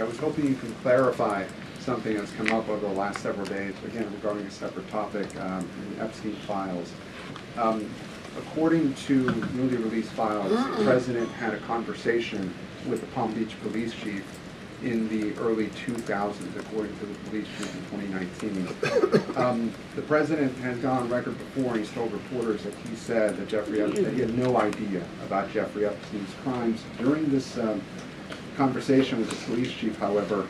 I was hoping you can clarify something that's come up over the last several days, again, regarding a separate topic in the Epstein files. According to newly released files, the president had a conversation with the Palm Beach police chief in the early 2000s, according to the police chief in 2019. The president has gone on record before, and he's told reporters that he said that that he had no idea about Jeffrey Epstein's crimes. During this conversation with the police chief, however,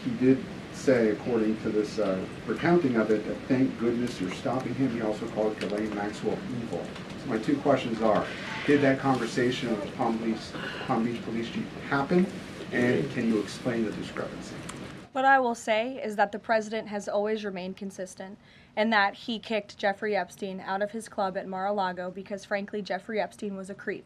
he did say, according to this recounting of it, that thank goodness you're stopping him. He also called Ghislaine Maxwell evil. So my two questions are, did that conversation with the Palm Beach police chief happen? And can you explain the discrepancy? What I will say is that the president has always remained consistent and that he kicked Jeffrey Epstein out of his club at Mar-a-Lago because, frankly, Jeffrey Epstein was a creep.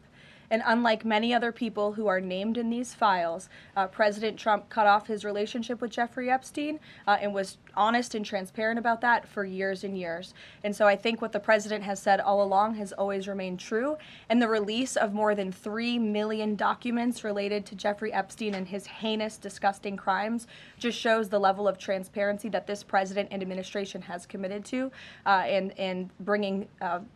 And unlike many other people who are named in these files, President Trump cut off his relationship with Jeffrey Epstein and was honest and transparent about that for years and years. And so I think what the president has said all along has always remained true. And the release of more than 3 million documents related to Jeffrey Epstein and his heinous, disgusting crimes just shows the level of transparency that this president and administration has committed to in bringing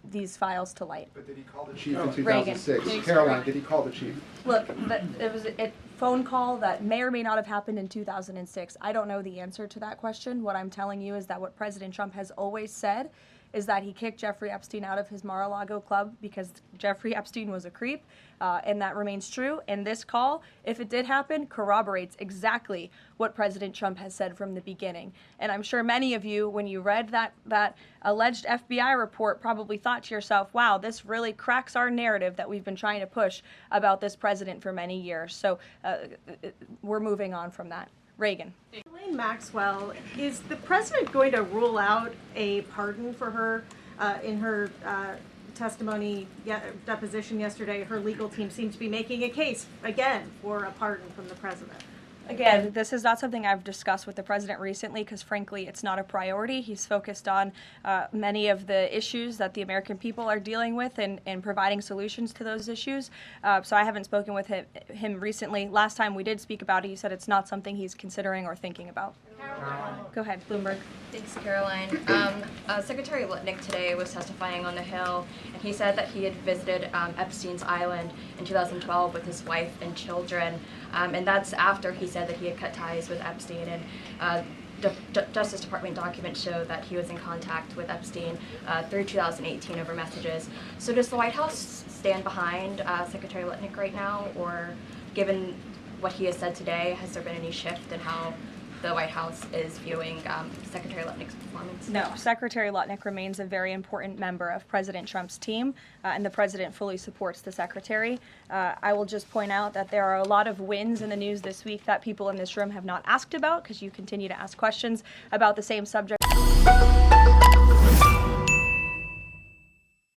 these files to light. But did he call the chief in 2006? Caroline, did he call the chief? Look, it was a phone call that may or may not have happened in 2006. I don't know the answer to that question. What I'm telling you is that what President Trump has always said is that he kicked Jeffrey Epstein out of his Mar-a-Lago club because Jeffrey Epstein was a creep, and that remains true. And this call, if it did happen, corroborates exactly what President Trump has said from the beginning. And I'm sure many of you, when you read that alleged FBI report, probably thought to yourself, wow, this really cracks our narrative that we've been trying to push about this president for many years. So we're moving on from that. Reagan. Ghislaine Maxwell, is the president going to rule out a pardon for her in her deposition yesterday? Her legal team seemed to be making a case, again, for a pardon from the president. Again, this is not something I've discussed with the president recently because, frankly, it's not a priority. He's focused on many of the issues that the American people are dealing with and providing solutions to those issues. So I haven't spoken with him recently. Last time we did speak about it, he said it's not something he's considering or thinking about. Go ahead, Bloomberg. Thanks, Caroline. Secretary Lutnick today was testifying on the Hill, and he said that he had visited Epstein's Island in 2012 with his wife and children, and that's after he said that he had cut ties with Epstein. And Justice Department documents show that he was in contact with Epstein through 2018 over messages. So does the White House stand behind Secretary Lutnick right now, or given what he has said today, has there been any shift in how the White House is viewing Secretary Lutnick's performance? No, Secretary Lutnick remains a very important member of President Trump's team, and the president fully supports the secretary. I will just point out that there are a lot of wins in the news this week that people in this room have not asked about because you continue to ask questions about the same subject.